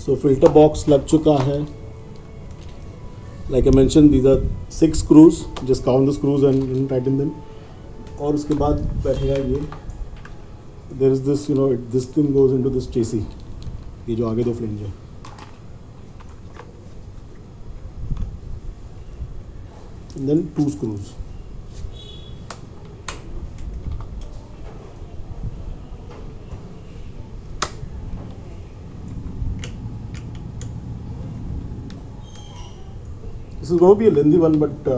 सो filter box लग चुका है. Like I mention these are 6 screws. Just count the screws and tighten them. और उसके बाद बैठेगा ये. There is this this thing goes into this chassis. ये जो आगे दो फ्लेंज है. And then 2 screws. This is going to be a lengthy one, but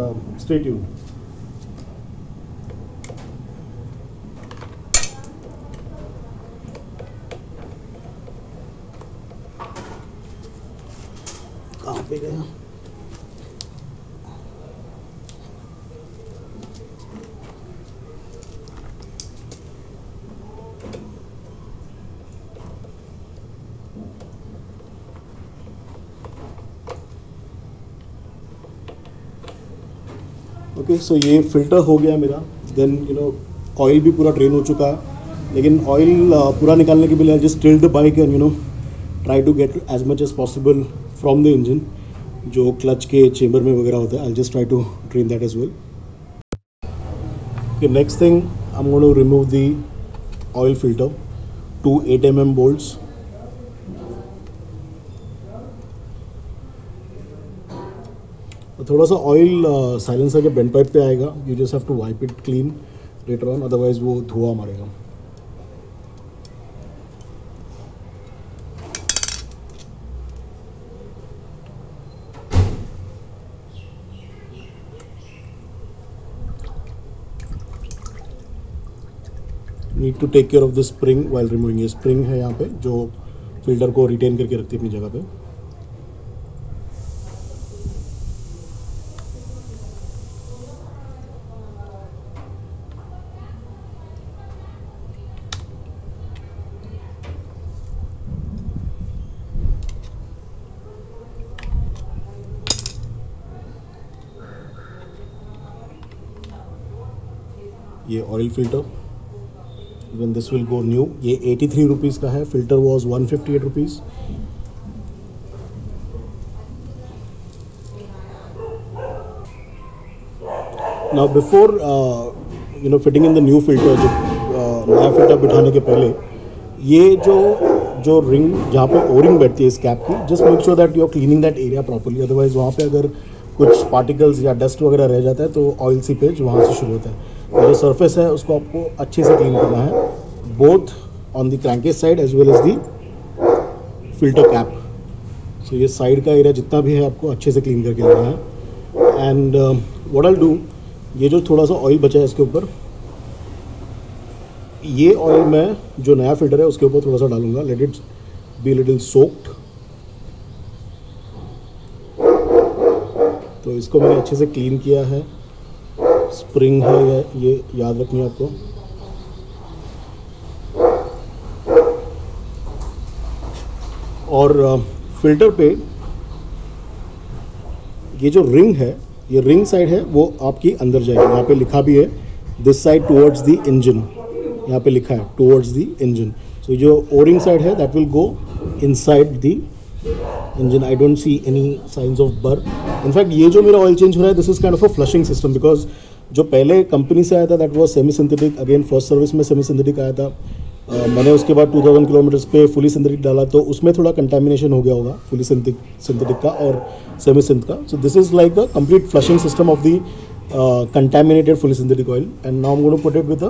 stay tuned. कहाँ पे गया? ओके, सो ये फ़िल्टर हो गया मेरा. देन ऑयल भी पूरा ड्रेन हो चुका है. लेकिन ऑयल पूरा निकालने के लिए just tilt the bike and try to get as much as possible from the engine. जो क्लच के चेम्बर में वगैरह होता है, I just try to drain that as well. Okay, next thing I am going to remove the oil filter. 2 8mm bolts. थोड़ा सा oil silencer के bend pipe पे आएगा. You just have to wipe it clean later on, otherwise वो धुआं मारेगा. Need to take care of the spring while removing. ये spring है यहाँ पे जो फिल्टर को रिटेन करके रखती है अपनी जगह पे. ये oil filter, even this will go new. ये 83 रुपीज़ का है. Filter was 158 rupees. Now before fitting in the new filter, जो नया फिल्टर बिठाने के पहले, ये जो रिंग जहाँ पे ओ रिंग बैठती है इस कैप की, just make sure that you are cleaning that area properly. Otherwise वहाँ पे अगर कुछ पार्टिकल्स या डस्ट वगैरह रह जाता है तो ऑयल सीपेज वहाँ से शुरू होता है. जो सरफेस है उसको आपको अच्छे से क्लीन करना है, both on the crankcase side as well as the filter cap. So ये साइड का एरिया जितना भी है आपको अच्छे से क्लीन करके लेना है. एंड व्हाट आई डू, ये जो थोड़ा सा ऑयल बचा है इसके ऊपर, ये ऑयल मैं जो नया फिल्टर है उसके ऊपर थोड़ा सा डालूंगा. Let it be little soaked. तो इसको मैंने अच्छे से क्लीन किया है. स्प्रिंग है ये याद रखनी है आपको. और फिल्टर पे ये जो रिंग है, ये रिंग साइड है वो आपकी अंदर जाएगी. यहाँ पे लिखा भी है this side towards the engine. यहाँ पे लिखा है टुवर्ड्स द इंजन. सो जो ओ रिंग साइड है that will go inside the engine. I don't see any science of burn. In fact ये जो मेरा ऑयल चेंज हो रहा है, this is kind of a flushing system, because जो पहले कंपनी से आया था that was semi synthetic. Again first service में सेमी सिंथेटिक आया था. मैंने उसके बाद 2000 किलोमीटर्स पे फुली सिंथेटिक डाला, तो उसमें थोड़ा कंटामिनेशन हो गया होगा फुली सिंथेटिक का और सेमी सिंथ का. So this is like a complete flushing system of the contaminated fully synthetic oil. And now I am going to put it with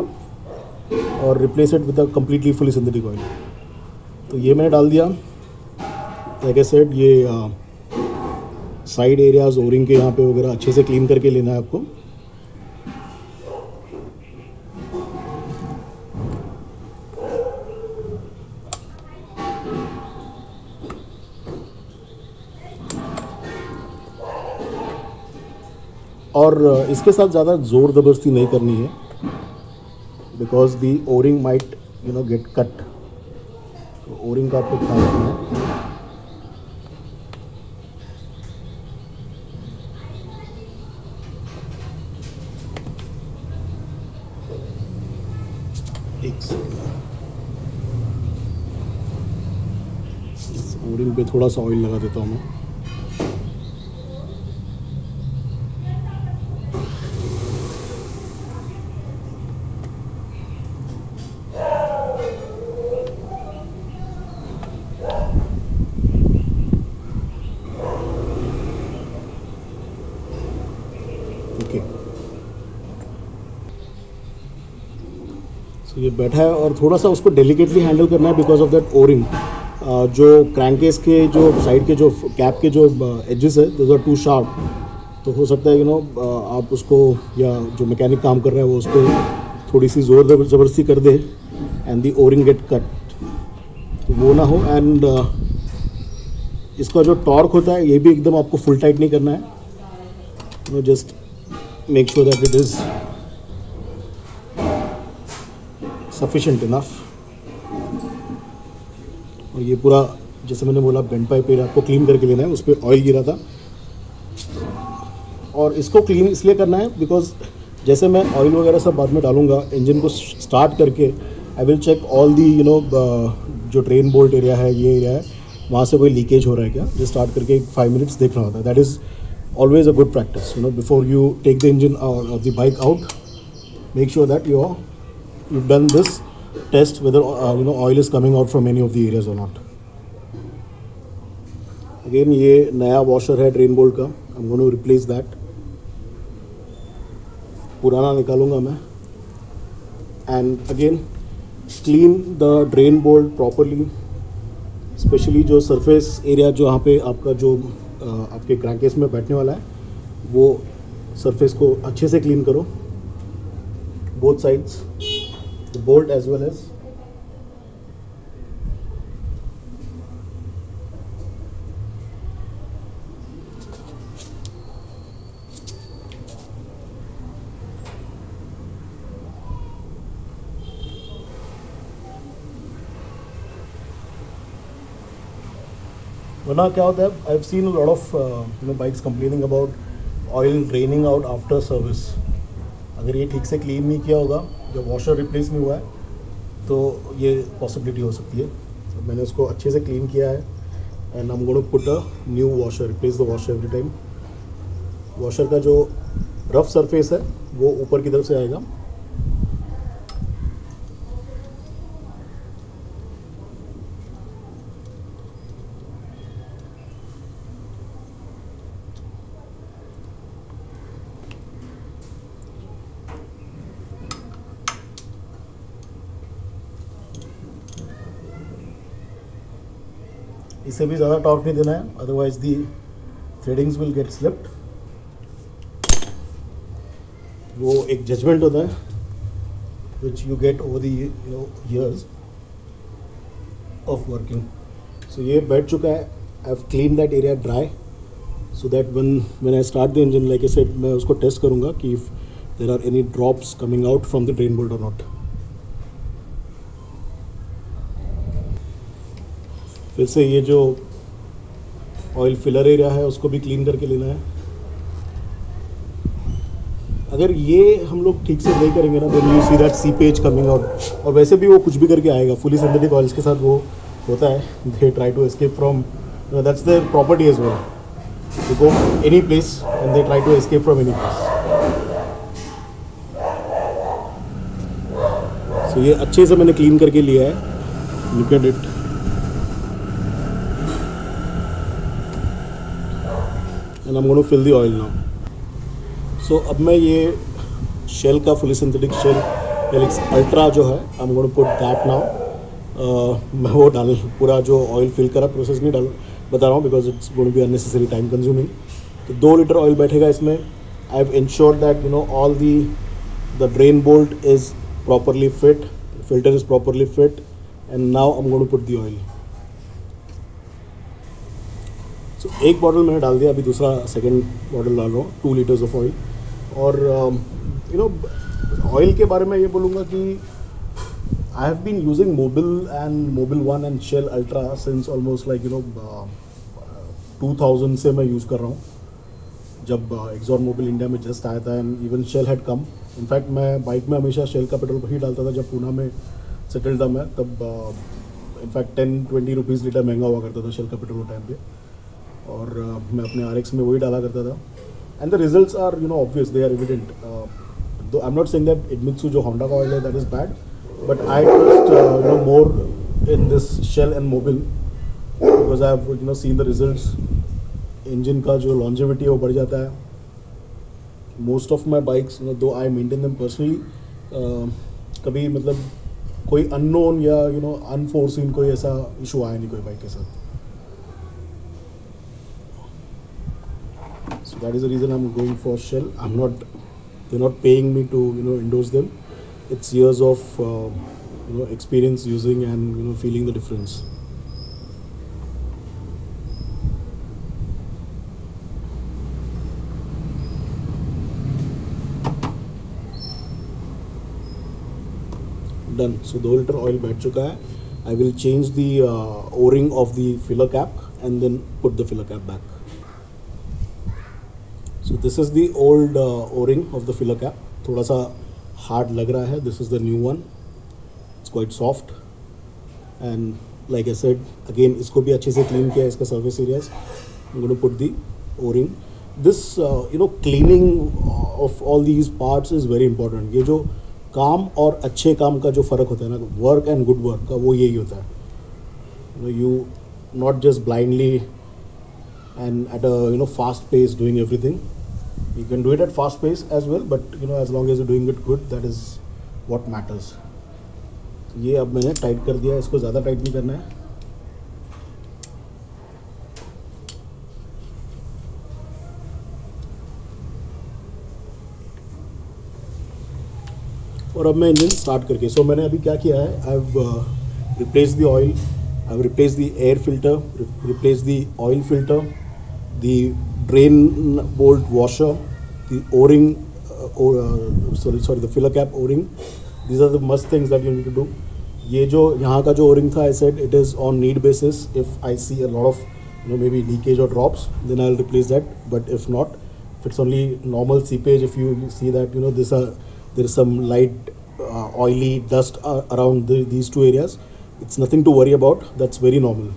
or replace it with a completely fully synthetic oil. तो ये मैंने डाल दिया. Like I said, ये side areas O ring के यहाँ पे वगैरह अच्छे से क्लीन करके लेना है आपको. और इसके साथ ज़्यादा ज़ोर ज़बरदस्ती नहीं करनी है, because the O-ring might get cut. तो ओरिंग का आपको ख्याल रखना है. एक सेकेंड. और इन पे थोड़ा सा ऑयल लगा देता हूँ मैं। ओके, सो ये बैठा है और थोड़ा सा उसको डेलिकेटली हैंडल करना है बिकॉज ऑफ दैट ओरिंग। जो क्रैंकेस के जो साइड के जो कैप के जो एजेस है दोज आर टू शार्प, तो हो सकता है आप उसको, या जो मैकेनिक काम कर रहा है वो उसको थोड़ी सी ज़ोर ज़बरदस्ती कर दे and the O ring get cut, तो वो ना हो। एंड इसका जो टॉर्क होता है ये भी एकदम आपको फुल टाइट नहीं करना है, just make sure that it is sufficient enough. और ये पूरा, जैसे मैंने बोला, बेंड पाइप एरिया आपको क्लीन करके लेना है, उस पर ऑयल गिरा था। और इसको क्लीन इसलिए करना है बिकॉज जैसे मैं ऑयल वगैरह सब बाद में डालूंगा, इंजन को स्टार्ट करके I will check all the जो ट्रेन बोल्ट एरिया है, ये एरिया है, वहाँ से कोई लीकेज हो रहा है क्या, जो स्टार्ट करके 5 मिनट्स देखना होता है। That is always a good practice, before you take the engine or the bike out, make sure that you've done this test whether oil is coming out from any of the areas or not. Again, ये नया washer है drain bolt का, I'm going to replace that. पुराना निकालूंगा मैं। And again, clean the drain bolt properly, specially जो surface area जो यहाँ पे आपका जो आपके क्रैंकेस में बैठने वाला है, वो सरफेस को अच्छे से क्लीन करो, both sides, the bolt as well as वरना क्या होता है, I have seen a lot of bikes complaining about oil draining out after service. अगर ये ठीक से क्लीन नहीं किया होगा, जब वॉशर रिप्लेस नहीं हुआ है, तो ये पॉसिबिलिटी हो सकती है। तो मैंने उसको अच्छे से क्लीन किया है and I am going to put a new washer, replace the washer every time. Washer का जो रफ सरफेस है वो ऊपर की तरफ से आएगा। इसे भी ज़्यादा टॉर्क नहीं देना है, otherwise the threadings will get slipped. वो एक जजमेंट होता है which you get over the years of working. So ये बैठ चुका है, I have clean that area dry so that when I start the engine, like I said, मैं उसको टेस्ट करूँगा कि if there are any drops coming out from the drain bolt or not. फिर से ये जो ऑयल फिलर एरिया है उसको भी क्लीन करके लेना है। अगर ये हम लोग ठीक से नहीं करेंगे ना, then you see that seepage coming out. और वैसे भी वो कुछ भी करके आएगा, फुली सिंथेटिक ऑयल्स के साथ वो होता है, they try to escape from, that's their property as well, they go any place and they try to escape from any place. So ये अच्छे से मैंने क्लीन करके लिया है, look at it. and I'm going to fill the oil now. So अब मैं ये शेल का fully synthetic Shell Helix Ultra जो है, I'm going to put that now. मैं वो डाल पूरा जो ऑयल फिल करा प्रोसेस नहीं बता रहा हूँ because it's going to be unnecessary time consuming. तो 2 लीटर ऑयल बैठेगा इसमें। I have ensured that all the drain bolt is properly fit, filter is properly fit, and now I am going to put the oil. तो एक bottle मैंने डाल दिया, अभी दूसरा सेकंड बॉटल डाल रहा हूँ, 2 लीटर्स ऑफ ऑयल। और ऑयल के बारे में ये बोलूँगा कि I have been using Mobil 1 and Shell Ultra since almost like 2000 से मैं यूज़ कर रहा हूँ, जब एक्सॉन मोबिल इंडिया में जस्ट आया था and even Shell had come. In fact मैं बाइक में हमेशा शेल का पेट्रोल ही डालता था। जब पूना में सेटल था मैं, तब इनफैक्ट 10-20 रुपीज़ लीटर महंगा हुआ करता था शेल का पेट्रोल टाइम पे, और मैं अपने RX में वही डाला करता था. And the results are obvious, they are evident. Though I am not saying that Idemitsu जो होंडा का ऑयल है that is bad, but I trust more in this Shell and Mobil because I have seen the results. Engine का जो longevity है वो बढ़ जाता है. मोस्ट ऑफ माई बाइक्स दो आई मेंटेन देम पर्सनली, कभी मतलब कोई अननोन या अनफोर्सिन कोई ऐसा इशू आया नहीं कोई बाइक के साथ. So that is the reason I'm going for Shell. They're not paying me to endorse them. It's years of experience using and feeling the difference. Done. So 2 liter oil बैठ चुका है. I will change the O-ring of the filler cap and then put the filler cap back. So this is the old O-ring of the filler cap. थोड़ा सा hard लग रहा है. This is the new one. It's quite soft. And like I said, again इसको भी अच्छे से clean किया इसका surface areas. I'm going to put the O-ring. This cleaning of all these parts is very important. ये जो काम और अच्छे काम का जो फ़र्क होता है ना, वर्क एंड गुड वर्क का, वो यही होता है. You not just blindly and at a fast pace doing everything. You can do it at fast pace as well, but as long as you doing it good, that is what matters. ये अब मैंने tight कर दिया, इसको ज़्यादा tight नहीं करना है. और अब मैं इंजन स्टार्ट करके, सो मैंने अभी क्या किया है, I have replace the oil, I have replace the air filter, replace the oil filter, the drain bolt washer, the O-ring, sorry the filler cap O-ring. These are the must things that you need to do. ये जो यहाँ का जो O-ring था, I said it is on need basis. If I see a lot of maybe leakage or drops, then I'll replace that. But if not, if it's only normal seepage, if you see that there is some light oily dust around these two areas, it's nothing to worry about. That's very normal.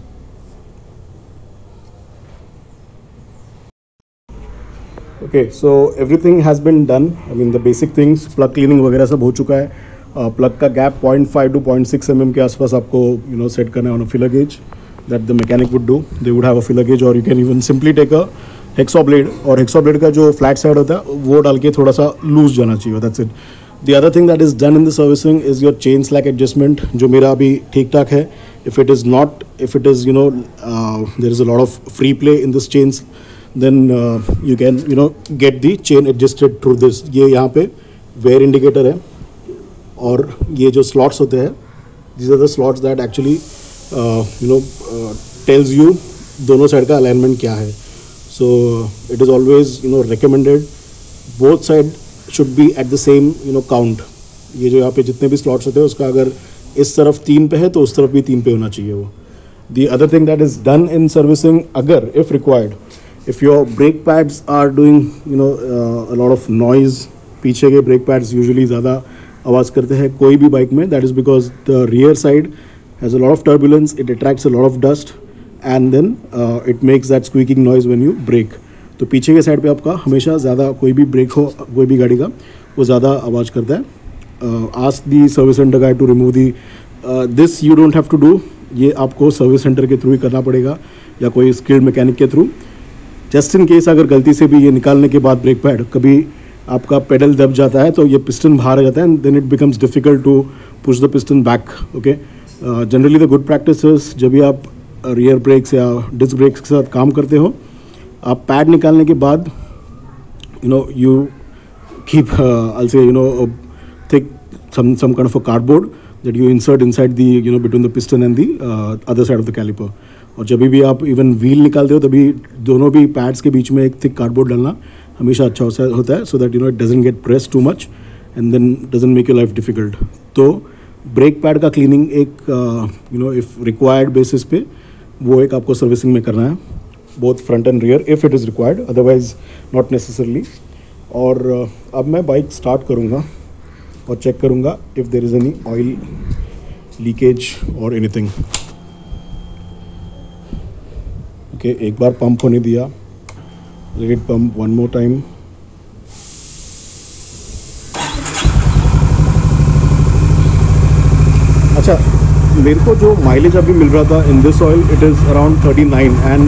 Okay, so everything has been done. I mean the basic things, plug cleaning वगैरह सब हो चुका है. Plug का gap 0.5 to 0.6 mm के आसपास आपको set करना है on a filler gauge that the mechanic would do. They would have a filler gauge, or you can even simply take a hexa blade, और हेक्सा ब्लेड का जो flat side होता है वो डाल के थोड़ा सा लूज जाना चाहिए. That's it. The other thing that is done in the servicing is your chain slack adjustment, जो मेरा अभी ठीक ठाक है. If it is there is a lot of free play in this chains, then you can get the chain adjusted through this. ये यहाँ पे where indicator है, और ये जो स्लॉट्स होते हैं, these are the slots that actually tells you दोनों साइड का अलाइनमेंट क्या है. So it is always recommended both side should be at the same count. ये जो यहाँ पे जितने भी slots होते हैं उसका अगर इस तरफ 3 पे है तो उस तरफ भी 3 पे होना चाहिए वो. The other thing that is done in servicing, अगर if required, if your brake pads are doing a lot of noise, पीछे के brake pads usually ज़्यादा आवाज़ करते हैं कोई भी बाइक में, that is because the rear side has a lot of turbulence, it attracts a lot of dust, and then it makes that squeaking noise when you brake. तो पीछे के साइड पे आपका हमेशा ज़्यादा कोई भी ब्रेक हो कोई भी गाड़ी का, वो ज़्यादा आवाज़ करता है. Ask the service centre guy to remove the this. You don't have to do, ये आपको सर्विस सेंटर के थ्रू ही करना पड़ेगा या कोई स्किल्ड मैकेनिक के थ्रू. जस्ट इन केस अगर गलती से भी ये निकालने के बाद ब्रेक पैड कभी आपका पेडल दब जाता है तो ये पिस्टन बाहर आ जाता है, and then it becomes difficult to push the piston back. Okay, generally the good practice जब भी आप रियर ब्रेक्स या डिस्क ब्रेक्स के साथ काम करते हो, आप पैड निकालने के बाद you keep I'll say thick some kind of a cardboard that you insert inside the between the piston and the other side of the caliper. और जब भी आप इवन व्हील निकालते हो तभी दोनों भी पैड्स के बीच में एक थिक कार्डबोर्ड डालना हमेशा अच्छा होता है, so that it doesn't get press too much and then doesn't make your life difficult. तो ब्रेक पैड का क्लीनिंग एक इफ़ रिक्वायर्ड बेसिस पे वो एक आपको सर्विसिंग में करना है, both front and rear if it is required, otherwise not necessarily. और अब मैं बाइक स्टार्ट करूँगा और चेक करूँगा if there is any oil leakage और एनीथिंग. ओके, एक बार पंप होने दिया, let it pump one more time. अच्छा, मेरे को जो माइलेज अभी मिल रहा था in this oil, it is around 39 and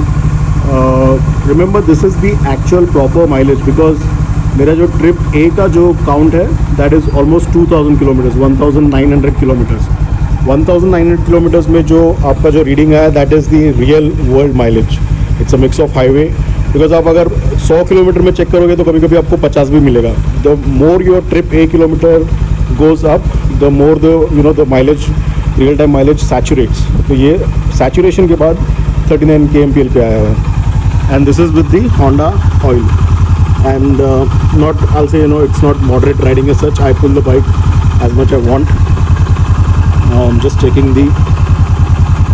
remember this is the actual proper mileage, because मेरा जो ट्रिप ए का जो काउंट है that is almost 2000 kilometres, 1900 kilometres. 1900 kilometres में जो आपका जो रीडिंग आया that is the real world mileage. It's a mix of highway, because आप अगर 100 किलोमीटर में चेक करोगे तो कभी कभी आपको 50 भी मिलेगा। The more your trip A kilometre goes up, the more the mileage, real time mileage सैचुरेट्स। तो ये सैचुरेशन के बाद 39 kmpl पे आया है। And this is with the Honda oil and not, I'll say, it's not moderate riding as such. I pull the bike as much I want. Now I'm just checking the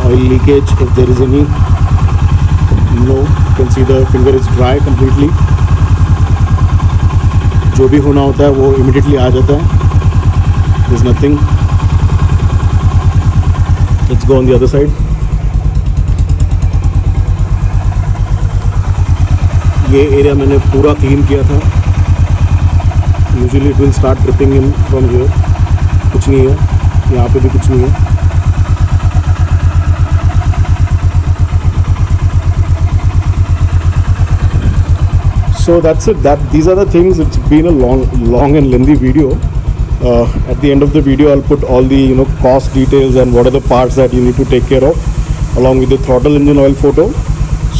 oil leakage, if there is any. No, you can see the finger is dry completely. जो भी होना होता है वो immediately आ जाता है. There's nothing. Let's go on the other side. ये area मैंने पूरा क्लीन किया था. Usually it will start dripping in from here. कुछ नहीं है, यहाँ पे भी कुछ नहीं है. So that's it. These are the things. It's been a long and lengthy video. At the end of the video, I'll put all the cost details and what are the parts that you need to take care of, along with the throttle engine oil photo,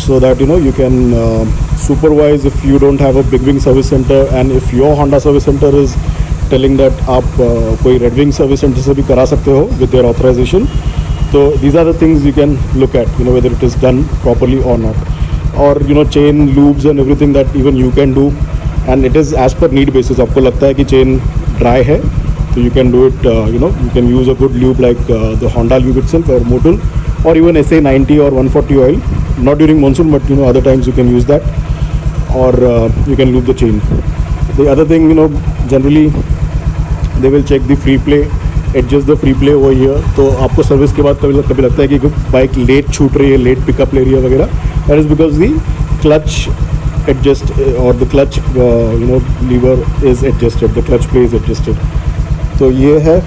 so that you can supervise if you don't have a big wing service center, and if your Honda service center is telling that आप कोई Red Wing service center से भी करा सकते हो with their authorization. So these are the things you can look at, whether it is done properly or not, or chain loops and everything that even you can do, and it is as per need basis. आपको लगता है कि chain dry है तो you can do it, you can use a good lube like the Honda lube itself or Motul, or even SA90 or 140 oil, not during monsoon, but other times you can use that, or you can lube the chain. The other thing, generally they will check the free play, adjust the free play over here. तो आपको service के बाद कभी लगता है कि bike late छूट रही है, लेट पिकअप ले रही है वगैरह, that is because the clutch adjust or the clutch lever is adjusted, the clutch play is adjusted. तो ये है.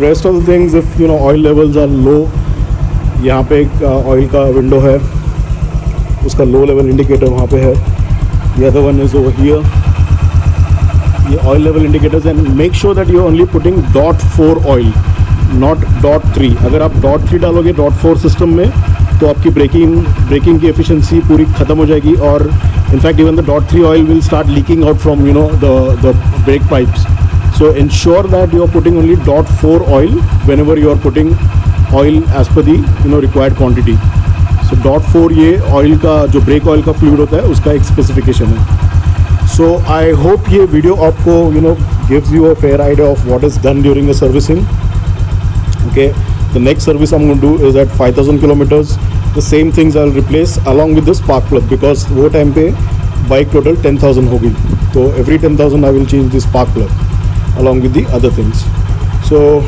Rest of the things, if oil levels are low, यहाँ पे एक ऑयल का विंडो है, उसका लो लेवल इंडिकेटर वहाँ पे है. The other one is over here. ये oil level indicators, and make sure that you are only putting .4 oil, not .3. अगर आप .3 डालोगे .4 सिस्टम में तो आपकी ब्रेकिंग की एफिशिएंसी पूरी ख़त्म हो जाएगी, और in fact even the .3 oil will start leaking out from the brake pipes. So ensure that you are putting only .4 oil whenever you are putting oil as per the required quantity. So .4 ये oil का जो brake oil का fluid होता है उसका एक specification है. So I hope ये वीडियो आपको gives you a fair idea of what is done during the servicing. Okay, the next service I'm going to do is at 5000 kilometers. The same things I'll replace along with the spark plug, because वो time पे bike total 10,000 होगी, तो every 10,000 I will change the spark plug along with the other things. So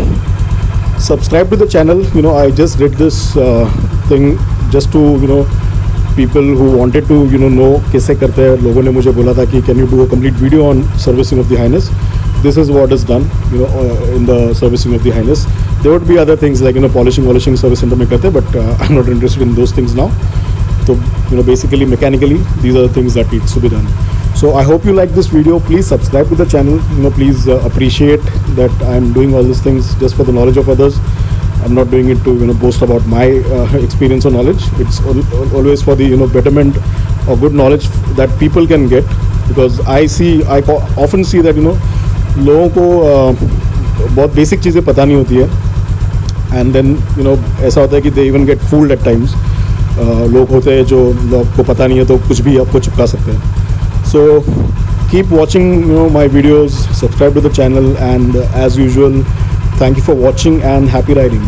subscribe to the channel. I just did this thing just to people who wanted to know कैसे करते हैं. लोगों ने मुझे बोला था कि can you do a complete video on servicing of the Highness. This is what is done in the servicing of the Highness. There would be other things like polishing service center में करते हैं, but I'm not interested in those things now. So basically mechanically these are the things that needs to be done. So I hope you like this video. Please subscribe to the channel. Please appreciate that I'm doing all these things just for the knowledge of others. I'm not doing it to boast about my experience or knowledge. It's always for the betterment or good knowledge that people can get, because I often see that लोगों को बहुत basic चीज़ें पता नहीं होती है, and then ऐसा होता है कि they even get fooled at times. लोग होते हैं जो आपको पता नहीं है तो कुछ भी आपको चिपका सकते हैं. So keep watching my videos, subscribe to the channel, and as usual, thank you for watching and happy riding.